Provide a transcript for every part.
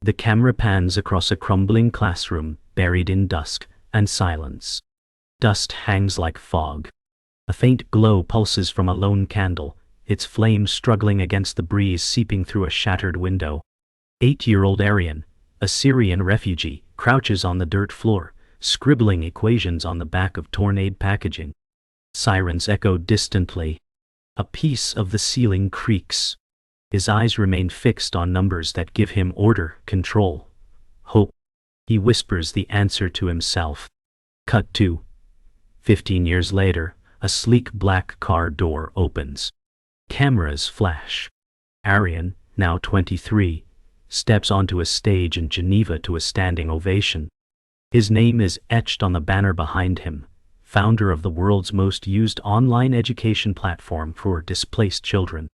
The camera pans across a crumbling classroom, buried in dusk and silence. Dust hangs like fog. A faint glow pulses from a lone candle, its flame struggling against the breeze seeping through a shattered window. 8-year-old Aryan, a Syrian refugee, crouches on the dirt floor, scribbling equations on the back of torn packaging. Sirens echo distantly. A piece of the ceiling creaks. His eyes remain fixed on numbers that give him order, control, hope. He whispers the answer to himself. Cut to 15 years later, a sleek black car door opens. Cameras flash. Aryan, now 23, steps onto a stage in Geneva to a standing ovation. His name is etched on the banner behind him, founder of the world's most used online education platform for displaced children.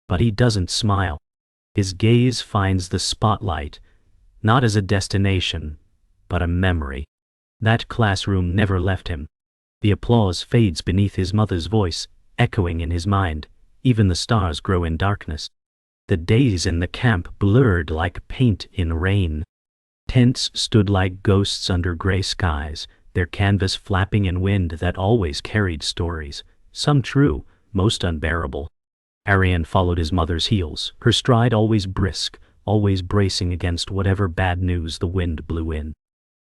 But he doesn't smile. His gaze finds the spotlight, not as a destination, but a memory. That classroom never left him. The applause fades beneath his mother's voice, echoing in his mind. Even the stars grow in darkness. The days in the camp blurred like paint in rain. Tents stood like ghosts under gray skies, their canvas flapping in wind that always carried stories, some true, most unbearable. Aryan followed his mother's heels, her stride always brisk, always bracing against whatever bad news the wind blew in.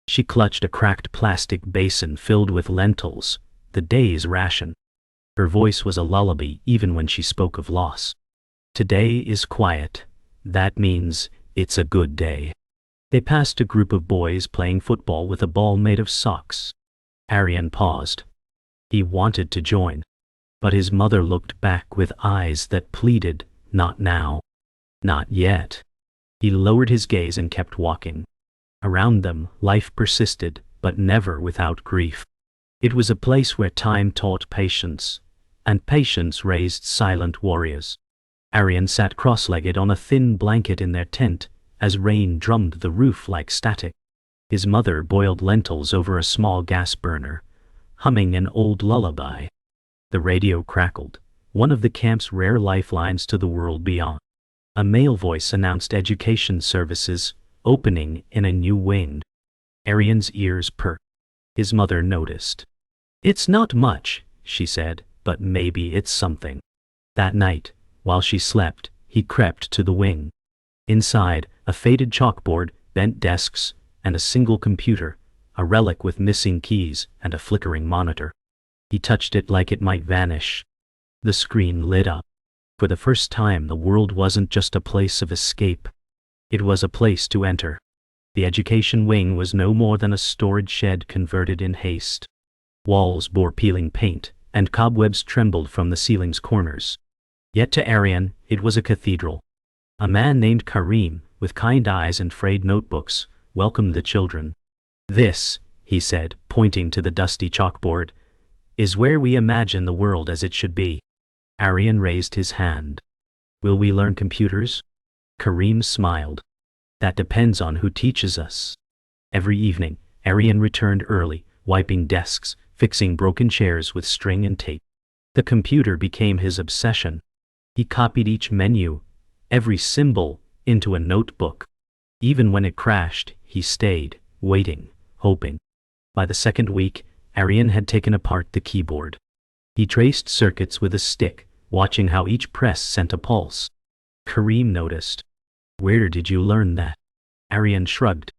She clutched a cracked plastic basin filled with lentils, the day's ration. Her voice was a lullaby even when she spoke of loss. Today is quiet. That means it's a good day. They passed a group of boys playing football with a ball made of socks. Aryan paused. He wanted to join, but his mother looked back with eyes that pleaded, not now. Not yet. He lowered his gaze and kept walking. Around them, life persisted, but never without grief. It was a place where time taught patience, and patience raised silent warriors. Aryan sat cross-legged on a thin blanket in their tent, as rain drummed the roof like static. His mother boiled lentils over a small gas burner, humming an old lullaby. The radio crackled, one of the camp's rare lifelines to the world beyond. A male voice announced education services opening in a new wing. Aryan's ears perked. His mother noticed. "It's not much," she said, "but maybe it's something." That night, while she slept, he crept to the wing. Inside, a faded chalkboard, bent desks, and a single computer, a relic with missing keys and a flickering monitor. He touched it like it might vanish. The screen lit up. For the first time, the world wasn't just a place of escape. It was a place to enter. The education wing was no more than a storage shed converted in haste. Walls bore peeling paint, and cobwebs trembled from the ceiling's corners. Yet to Aryan, it was a cathedral. A man named Karim, with kind eyes and frayed notebooks, welcomed the children. "This," he said, pointing to the dusty chalkboard, "is where we imagine the world as it should be." Aryan raised his hand. "Will we learn computers?" Karim smiled. "That depends on who teaches us." Every evening, Aryan returned early, wiping desks, fixing broken chairs with string and tape. The computer became his obsession. He copied each menu, every symbol, into a notebook. Even when it crashed, he stayed, waiting, hoping. By the second week, Aryan had taken apart the keyboard. He traced circuits with a stick, watching how each press sent a pulse. Karim noticed. "Where did you learn that?" Aryan shrugged.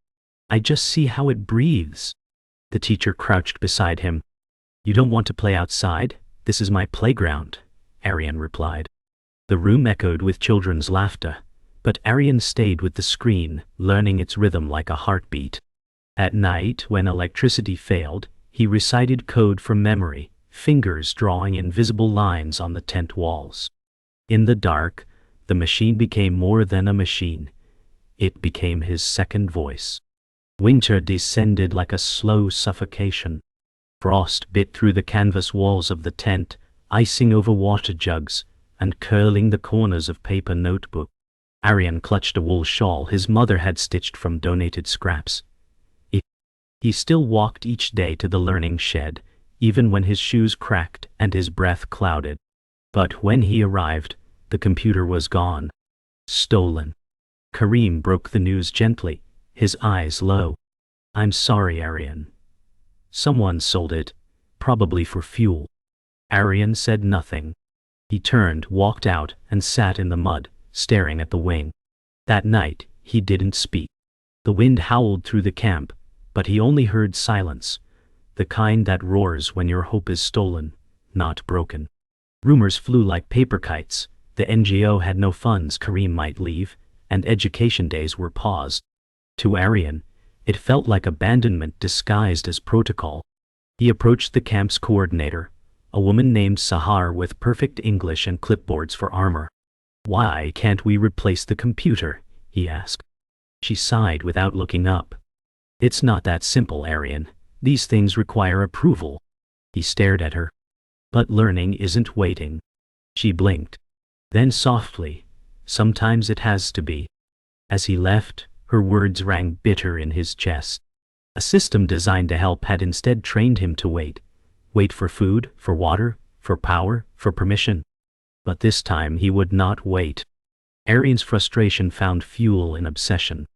"I just see how it breathes." The teacher crouched beside him. "You don't want to play outside? This is my playground," Aryan replied. The room echoed with children's laughter, but Aryan stayed with the screen, learning its rhythm like a heartbeat. At night, when electricity failed, he recited code from memory, fingers drawing invisible lines on the tent walls. In the dark, the machine became more than a machine. It became his second voice. Winter descended like a slow suffocation. Frost bit through the canvas walls of the tent, icing over water jugs, and curling the corners of paper notebook. Aryan clutched a wool shawl his mother had stitched from donated scraps. He still walked each day to the learning shed, even when his shoes cracked and his breath clouded. But when he arrived, the computer was gone. Stolen. Karim broke the news gently, his eyes low. I'm sorry, Arian. Someone sold it, probably for fuel. Arian said nothing. He turned, walked out, and sat in the mud, staring at the wing. That night, he didn't speak. The wind howled through the camp, but he only heard silence, the kind that roars when your hope is stolen, not broken. Rumors flew like paper kites. The NGO had no funds, Karim might leave, and education days were paused. To Arian, it felt like abandonment disguised as protocol. He approached the camp's coordinator, a woman named Sahar with perfect English and clipboards for armor. Why can't we replace the computer? He asked. She sighed without looking up. It's not that simple, Arian. These things require approval. He stared at her. But learning isn't waiting. She blinked. Then softly, sometimes it has to be. As he left, her words rang bitter in his chest. A system designed to help had instead trained him to wait. Wait for food, for water, for power, for permission. But this time he would not wait. Arian's frustration found fuel in obsession.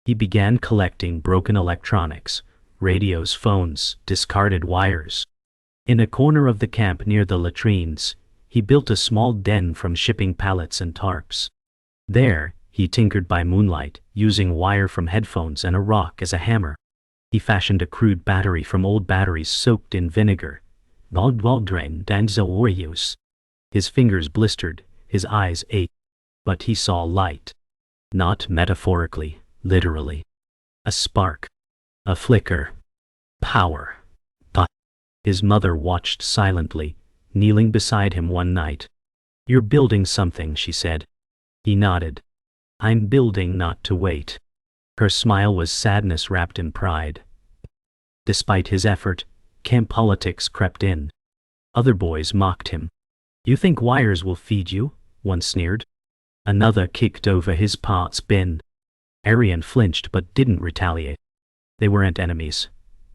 He began collecting broken electronics, radios, phones, discarded wires. In a corner of the camp near the latrines, he built a small den from shipping pallets and tarps. There, he tinkered by moonlight, using wire from headphones and a rock as a hammer. He fashioned a crude battery from old batteries soaked in vinegar. His fingers blistered, his eyes ached. But he saw light. Not metaphorically, literally. A spark. A flicker. Power. But his mother watched silently, kneeling beside him one night. You're building something, she said. He nodded. I'm building not to wait. Her smile was sadness wrapped in pride. Despite his effort, camp politics crept in. Other boys mocked him. You think wires will feed you? One sneered. Another kicked over his parts bin. Arian flinched but didn't retaliate. They weren't enemies.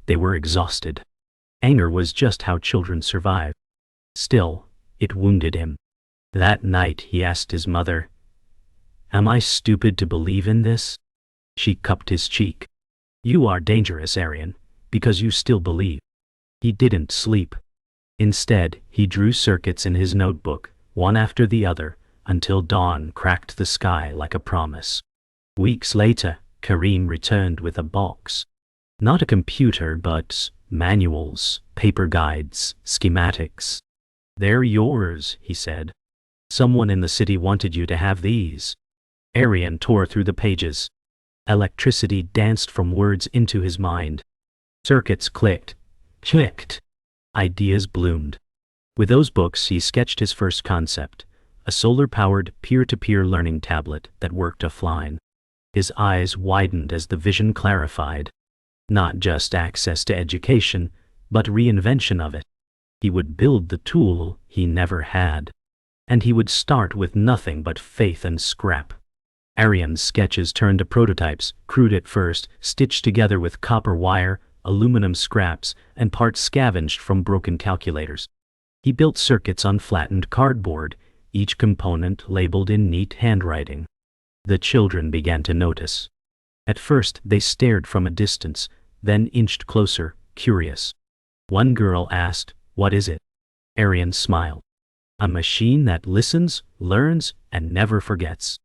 They were exhausted. Anger was just how children survive. Still, it wounded him. That night he asked his mother, "Am I stupid to believe in this?" She cupped his cheek. "You are dangerous, Arian, because you still believe." He didn't sleep. Instead, he drew circuits in his notebook, one after the other, until dawn cracked the sky like a promise. Weeks later, Karim returned with a box. Not a computer, but manuals, paper guides, schematics. "They're yours," he said. "Someone in the city wanted you to have these." Arian tore through the pages. Electricity danced from words into his mind. Circuits clicked. Ideas bloomed. With those books, he sketched his first concept, a solar-powered peer-to-peer learning tablet that worked offline. His eyes widened as the vision clarified. Not just access to education, but reinvention of it. He would build the tool he never had. And he would start with nothing but faith and scrap. Arian's sketches turned to prototypes, crude at first, stitched together with copper wire, aluminum scraps, and parts scavenged from broken calculators. He built circuits on flattened cardboard, each component labeled in neat handwriting. The children began to notice. At first, they stared from a distance, then inched closer, curious. One girl asked, "What is it?" Arian smiled. "A machine that listens, learns, and never forgets."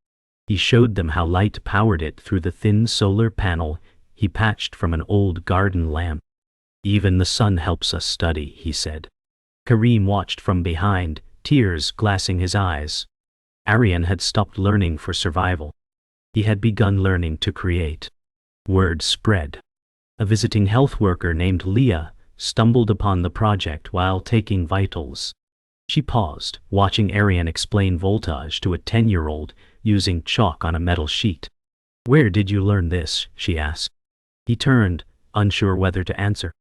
He showed them how light powered it through the thin solar panel he patched from an old garden lamp. "Even the sun helps us study," he said. Karim watched from behind, tears glassing his eyes. Arian had stopped learning for survival. He had begun learning to create. Word spread. A visiting health worker named Leah stumbled upon the project while taking vitals. She paused, watching Arian explain voltage to a 10-year-old using chalk on a metal sheet. "Where did you learn this?" she asked. He turned, unsure whether to answer.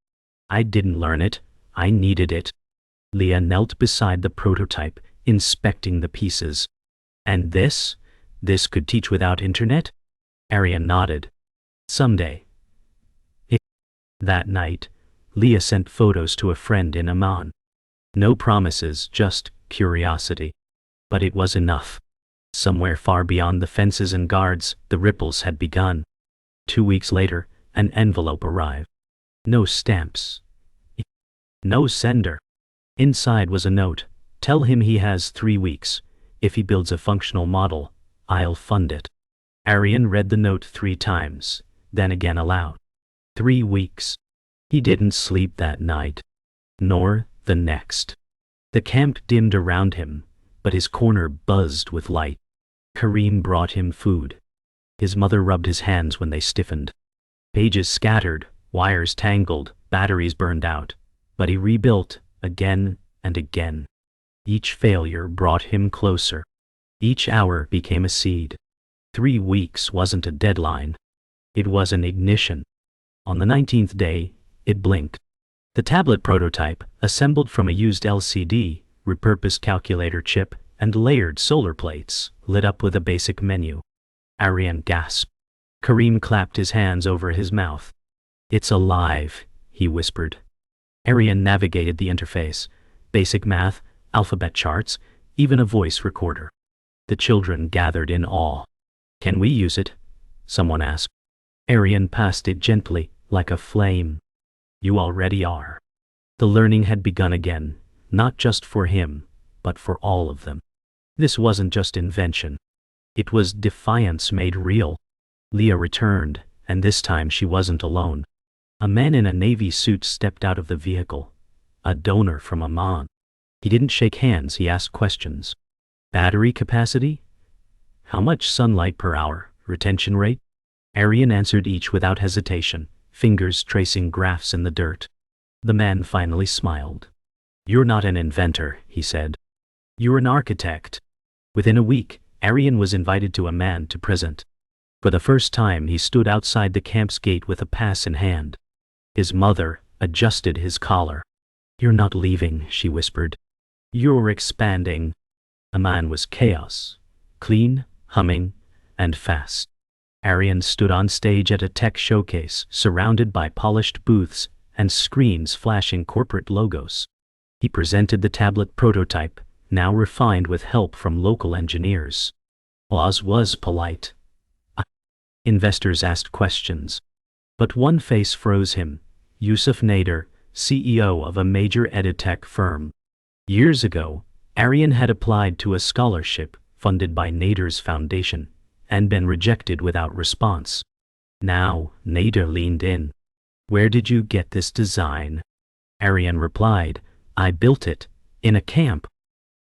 "I didn't learn it. I needed it." Leah knelt beside the prototype, inspecting the pieces. "And this? This could teach without internet?" Arian nodded. "Someday." That night, Leah sent photos to a friend in Amman. No promises, just curiosity. But it was enough. Somewhere far beyond the fences and guards, the ripples had begun. 2 weeks later, an envelope arrived. No stamps. No sender. Inside was a note. Tell him he has 3 weeks. If he builds a functional model, I'll fund it. Arian read the note 3 times, then again aloud. 3 weeks. He didn't sleep that night. Nor the next. The camp dimmed around him, but his corner buzzed with light. Karim brought him food. His mother rubbed his hands when they stiffened. Pages scattered, wires tangled, batteries burned out. But he rebuilt, again and again. Each failure brought him closer. Each hour became a seed. 3 weeks wasn't a deadline. It was an ignition. On the 19th day, it blinked. The tablet prototype, assembled from a used LCD, repurposed calculator chip, and layered solar plates, lit up with a basic menu. Arian gasped. Karim clapped his hands over his mouth. "It's alive," he whispered. Arian navigated the interface. Basic math, alphabet charts, even a voice recorder. The children gathered in awe. "Can we use it?" someone asked. Arian passed it gently, like a flame. "You already are." The learning had begun again, not just for him, but for all of them. This wasn't just invention. It was defiance made real. Leah returned, and this time she wasn't alone. A man in a navy suit stepped out of the vehicle. A donor from Amman. He didn't shake hands, he asked questions. Battery capacity? How much sunlight per hour? Retention rate? Arian answered each without hesitation, fingers tracing graphs in the dirt. The man finally smiled. "You're not an inventor," he said. "You're an architect." Within a week, Arian was invited to Amman to present. For the first time, he stood outside the camp's gate with a pass in hand. His mother adjusted his collar. "You're not leaving," she whispered. "You're expanding." Amman was chaos. Clean, humming, and fast. Arian stood on stage at a tech showcase, surrounded by polished booths and screens flashing corporate logos. He presented the tablet prototype, now refined with help from local engineers. Oz was polite. Investors asked questions. But one face froze him. Yusuf Nader, CEO of a major edtech firm. Years ago, Arian had applied to a scholarship funded by Nader's foundation and been rejected without response. Now, Nader leaned in. "Where did you get this design?" Arian replied, "I built it, in a camp."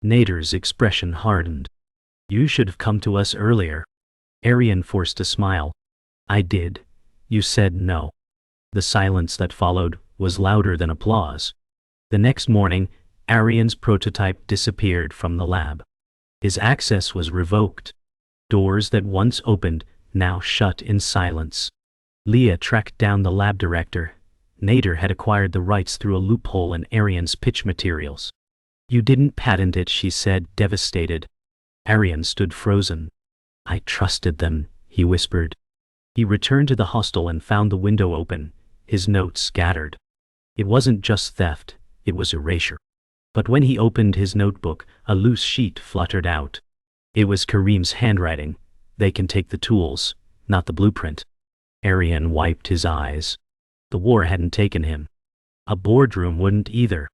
Nader's expression hardened. "You should have come to us earlier." Arian forced a smile. "I did. You said no." The silence that followed was louder than applause. The next morning, Arian's prototype disappeared from the lab. His access was revoked. Doors that once opened now shut in silence. Leah tracked down the lab director. Nader had acquired the rights through a loophole in Arian's pitch materials. "You didn't patent it," she said, devastated. Arian stood frozen. "I trusted them," he whispered. He returned to the hostel and found the window open, his notes scattered. It wasn't just theft, it was erasure. But when he opened his notebook, a loose sheet fluttered out. It was Karim's handwriting. "They can take the tools, not the blueprint." Arian wiped his eyes. The war hadn't taken him. A boardroom wouldn't either.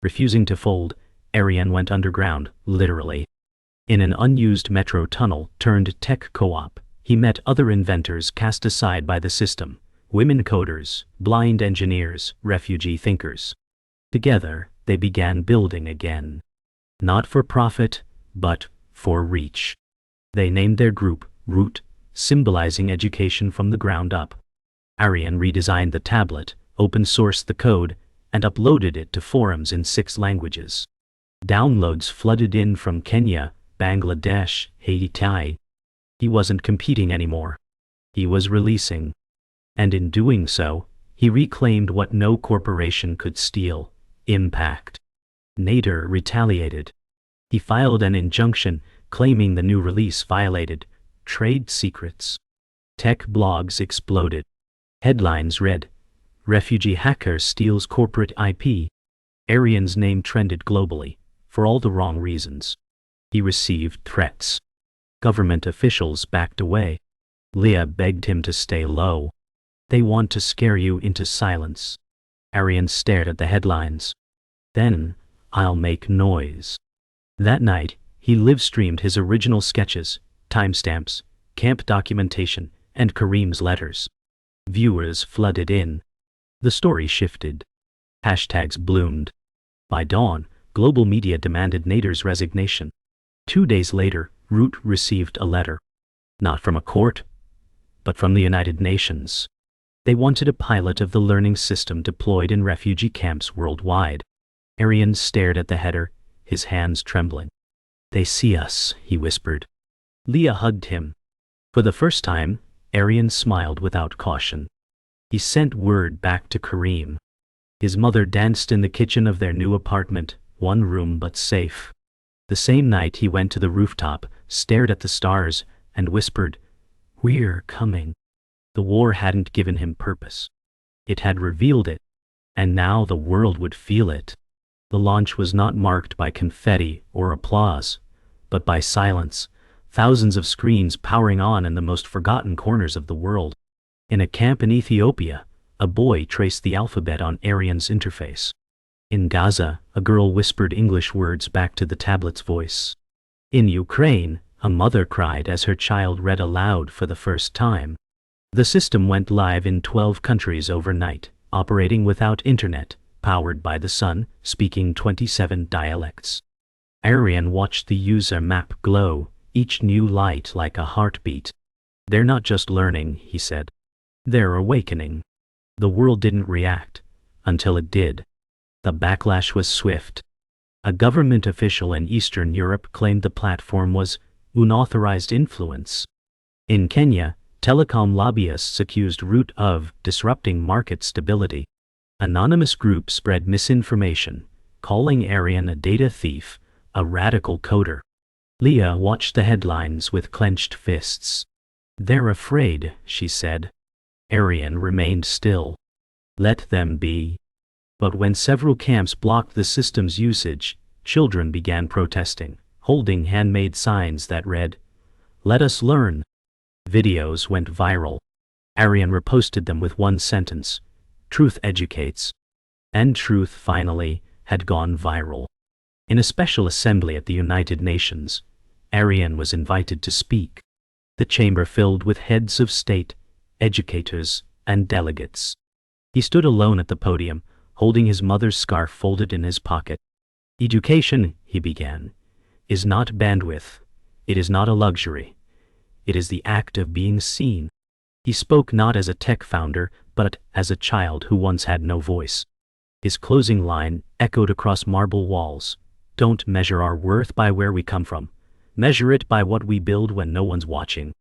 Refusing to fold, Arian went underground, literally. In an unused metro tunnel turned tech co-op, he met other inventors cast aside by the system. Women coders, blind engineers, refugee thinkers. Together, they began building again. Not for profit, but for reach. They named their group Root, symbolizing education from the ground up. Arian redesigned the tablet, open-sourced the code, and uploaded it to forums in 6 languages. Downloads flooded in from Kenya, Bangladesh, Haiti. He wasn't competing anymore. He was releasing. And in doing so, he reclaimed what no corporation could steal: impact. Nader retaliated. He filed an injunction claiming the new release violated trade secrets. Tech blogs exploded. Headlines read, "Refugee hacker steals corporate IP." Arian's name trended globally, for all the wrong reasons. He received threats. Government officials backed away. Leah begged him to stay low. They want to scare you into silence. Arian stared at the headlines. Then, I'll make noise. That night, he live-streamed his original sketches, timestamps, camp documentation, and Kareem's letters. Viewers flooded in. The story shifted. Hashtags bloomed. By dawn, global media demanded Nader's resignation. 2 days later, Root received a letter. Not from a court, but from the United Nations. They wanted a pilot of the learning system deployed in refugee camps worldwide. Arian stared at the header, his hands trembling. They see us, he whispered. Leah hugged him. For the first time, Arian smiled without caution. He sent word back to Kareem. His mother danced in the kitchen of their new apartment, one room but safe. The same night he went to the rooftop, stared at the stars, and whispered, "We're coming." The war hadn't given him purpose. It had revealed it, and now the world would feel it. The launch was not marked by confetti or applause, but by silence, thousands of screens powering on in the most forgotten corners of the world. In a camp in Ethiopia, a boy traced the alphabet on Arian's interface. In Gaza, a girl whispered English words back to the tablet's voice. In Ukraine, a mother cried as her child read aloud for the first time. The system went live in 12 countries overnight, operating without internet, powered by the sun, speaking 27 dialects. Arian watched the user map glow, each new light like a heartbeat. They're not just learning, he said. They're awakening. The world didn't react, until it did. The backlash was swift. A government official in Eastern Europe claimed the platform was unauthorized influence. In Kenya, telecom lobbyists accused Root of disrupting market stability. Anonymous groups spread misinformation, calling Arian a data thief, a radical coder. Leah watched the headlines with clenched fists. They're afraid, she said. Arian remained still. Let them be. But when several camps blocked the system's usage, children began protesting, holding handmade signs that read, "Let us learn." Videos went viral. Arian reposted them with one sentence, "Truth educates." And truth, finally, had gone viral. In a special assembly at the United Nations, Arian was invited to speak. The chamber filled with heads of state, educators, and delegates. He stood alone at the podium, holding his mother's scarf folded in his pocket. Education, he began, is not bandwidth. It is not a luxury. It is the act of being seen. He spoke not as a tech founder, but as a child who once had no voice. His closing line echoed across marble walls. Don't measure our worth by where we come from. Measure it by what we build when no one's watching.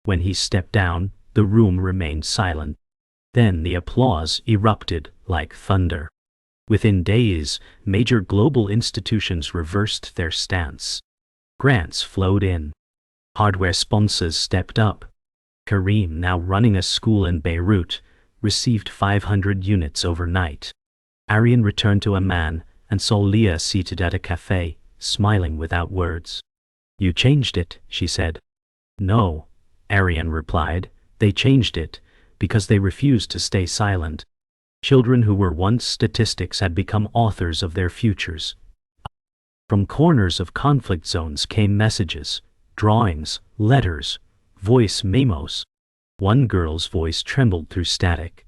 When he stepped down, the room remained silent. Then the applause erupted like thunder. Within days, major global institutions reversed their stance. Grants flowed in. Hardware sponsors stepped up. Kareem, now running a school in Beirut, received 500 units overnight. Arian returned to Amman and saw Leah seated at a cafe, smiling without words. You changed it, she said. No, Arian replied. They changed it because they refused to stay silent. Children who were once statistics had become authors of their futures. From corners of conflict zones came messages, drawings, letters, voice memos. One girl's voice trembled through static.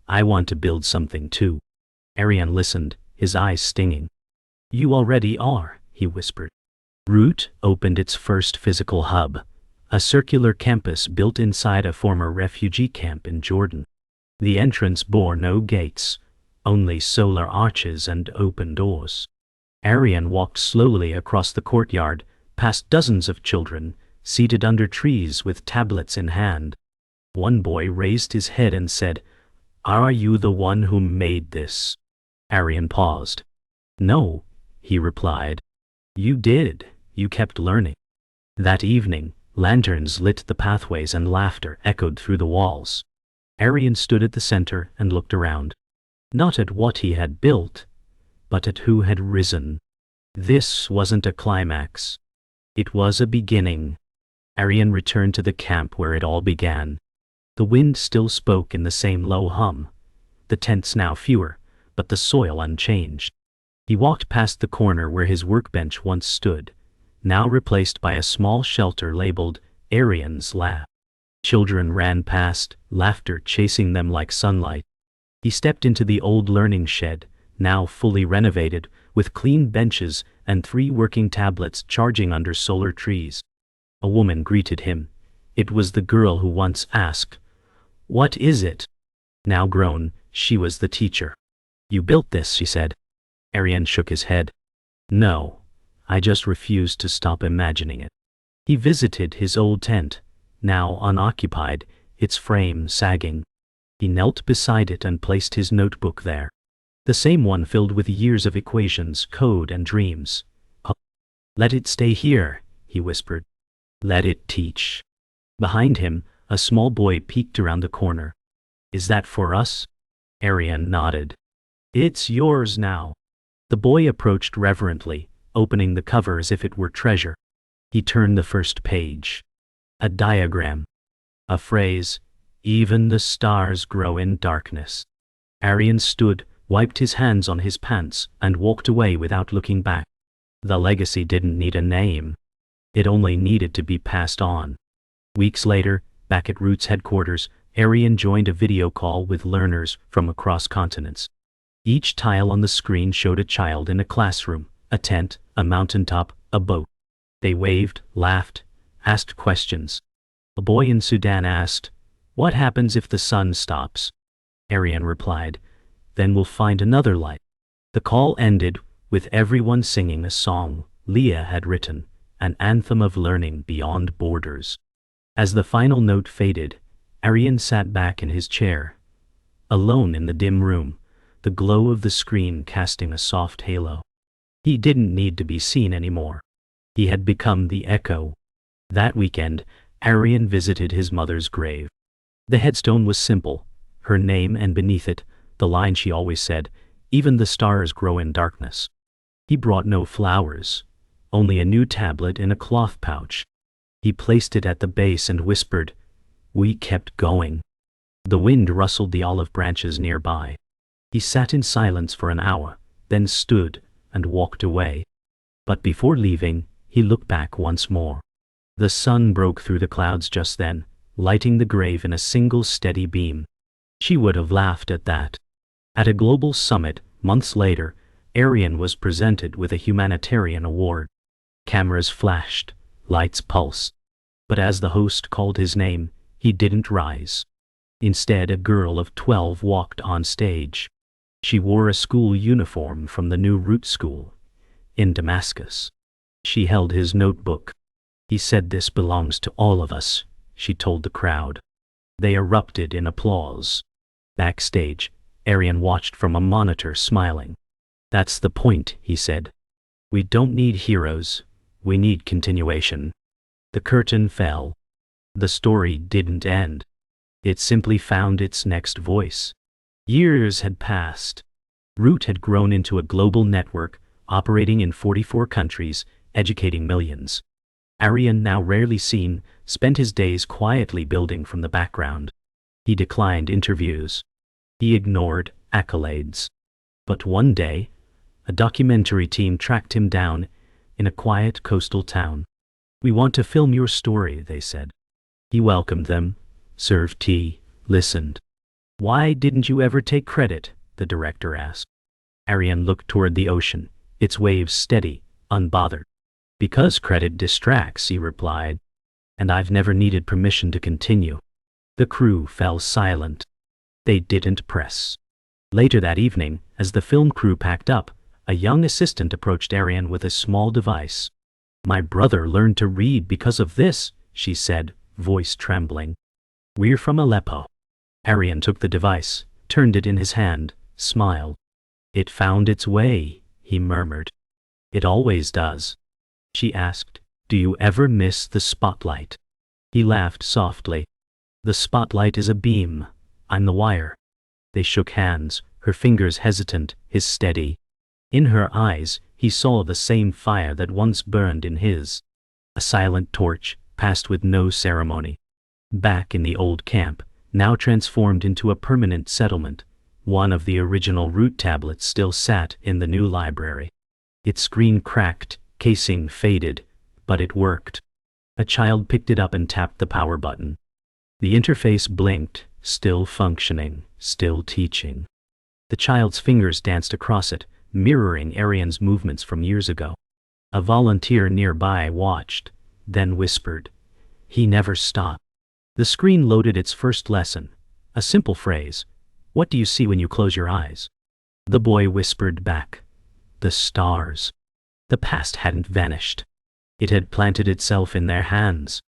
I want to build something too. Arian listened, his eyes stinging. You already are, he whispered. Root opened its first physical hub, a circular campus built inside a former refugee camp in Jordan. The entrance bore no gates, only solar arches and open doors. Arian walked slowly across the courtyard, past dozens of children, seated under trees with tablets in hand. One boy raised his head and said, Are you the one who made this? Arian paused. No, he replied. You did. You kept learning. That evening, lanterns lit the pathways and laughter echoed through the walls. Arian stood at the center and looked around. Not at what he had built, but at who had risen. This wasn't a climax. It was a beginning. Arian returned to the camp where it all began. The wind still spoke in the same low hum. The tents now fewer, but the soil unchanged. He walked past the corner where his workbench once stood, now replaced by a small shelter labeled Arian's Lab. Children ran past, laughter chasing them like sunlight. He stepped into the old learning shed, now fully renovated, with clean benches and 3 working tablets charging under solar trees. A woman greeted him. It was the girl who once asked, "What is it?" Now grown, she was the teacher. "You built this," she said. Arian shook his head. "No, I just refused to stop imagining it." He visited his old tent, now unoccupied, its frame sagging. He knelt beside it and placed his notebook there. The same one filled with years of equations, code, and dreams. "Oh, let it stay here," he whispered. "Let it teach." Behind him, a small boy peeked around the corner. "Is that for us?" Arian nodded. "It's yours now." The boy approached reverently, opening the cover as if it were treasure. He turned the first page. A diagram. A phrase, "Even the stars grow in darkness." Arian stood, wiped his hands on his pants, and walked away without looking back. The legacy didn't need a name. It only needed to be passed on. Weeks later, back at Root's headquarters, Arian joined a video call with learners from across continents. Each tile on the screen showed a child in a classroom, a tent, a mountaintop, a boat. They waved, laughed, asked questions. A boy in Sudan asked, "What happens if the sun stops?" Arian replied, "Then we'll find another light." The call ended with everyone singing a song Leah had written, an anthem of learning beyond borders. As the final note faded, Arian sat back in his chair. Alone in the dim room, the glow of the screen casting a soft halo. He didn't need to be seen anymore. He had become the echo. That weekend, Arian visited his mother's grave. The headstone was simple, her name and beneath it, the line she always said, "Even the stars grow in darkness." He brought no flowers, only a new tablet in a cloth pouch. He placed it at the base and whispered, "We kept going." The wind rustled the olive branches nearby. He sat in silence for an hour, then stood and walked away. But before leaving, he looked back once more. The sun broke through the clouds just then, lighting the grave in a single steady beam. She would have laughed at that. At a global summit, months later, Arian was presented with a humanitarian award. Cameras flashed, lights pulsed. But as the host called his name, he didn't rise. Instead, a girl of 12 walked on stage. She wore a school uniform from the new Root School in Damascus. She held his notebook. "He said this belongs to all of us," she told the crowd. They erupted in applause. Backstage, Arian watched from a monitor, smiling. "That's the point," he said. "We don't need heroes, we need continuation." The curtain fell. The story didn't end. It simply found its next voice. Years had passed. Root had grown into a global network, operating in 44 countries, educating millions. Arian, now rarely seen, spent his days quietly building from the background. He declined interviews. He ignored accolades. But one day, a documentary team tracked him down in a quiet coastal town. "We want to film your story," they said. He welcomed them, served tea, listened. "Why didn't you ever take credit?" the director asked. Arian looked toward the ocean, its waves steady, unbothered. "Because credit distracts," he replied. "And I've never needed permission to continue." The crew fell silent. They didn't press. Later that evening, as the film crew packed up, a young assistant approached Arian with a small device. "My brother learned to read because of this," she said, voice trembling. "We're from Aleppo." Arian took the device, turned it in his hand, smiled. "It found its way," he murmured. "It always does." She asked, "Do you ever miss the spotlight?" He laughed softly. "The spotlight is a beam. I'm the wire." They shook hands, her fingers hesitant, his steady. In her eyes, he saw the same fire that once burned in his. A silent torch, passed with no ceremony. Back in the old camp, now transformed into a permanent settlement, one of the original root tablets still sat in the new library. Its screen cracked, casing faded, but it worked. A child picked it up and tapped the power button. The interface blinked, still functioning, still teaching. The child's fingers danced across it, mirroring Arian's movements from years ago. A volunteer nearby watched, then whispered. He never stopped. The screen loaded its first lesson, a simple phrase. What do you see when you close your eyes? The boy whispered back. The stars. The past hadn't vanished. It had planted itself in their hands.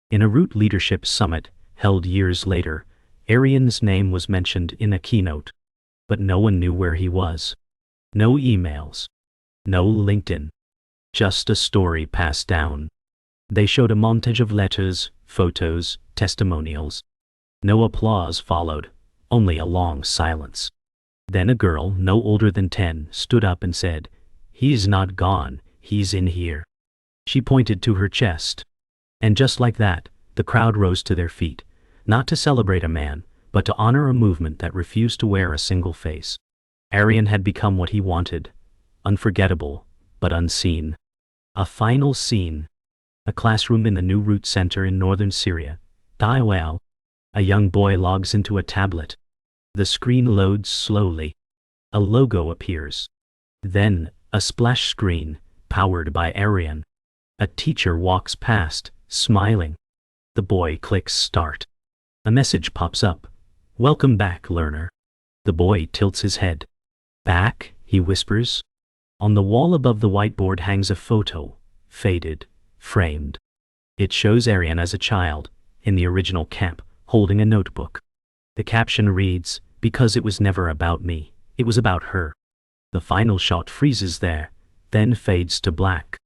In a Root Leadership Summit, held years later, Arian's name was mentioned in a keynote. But no one knew where he was. No emails. No LinkedIn. Just a story passed down. They showed a montage of letters, photos, testimonials. No applause followed, only a long silence. Then a girl, no older than 10, stood up and said, "He's not gone, he's in here." She pointed to her chest. And just like that, the crowd rose to their feet, not to celebrate a man, but to honor a movement that refused to wear a single face. Arian had become what he wanted, unforgettable, but unseen. A final scene. A classroom in the New Root Center in northern Syria. Taiwan. A young boy logs into a tablet. The screen loads slowly. A logo appears. Then, a splash screen, powered by Arian. A teacher walks past, smiling. The boy clicks start. A message pops up. "Welcome back, learner." The boy tilts his head. "Back?" he whispers. On the wall above the whiteboard hangs a photo, faded, framed. It shows Arian as a child, in the original camp, holding a notebook. The caption reads, "Because it was never about me, it was about her." The final shot freezes there, then fades to black.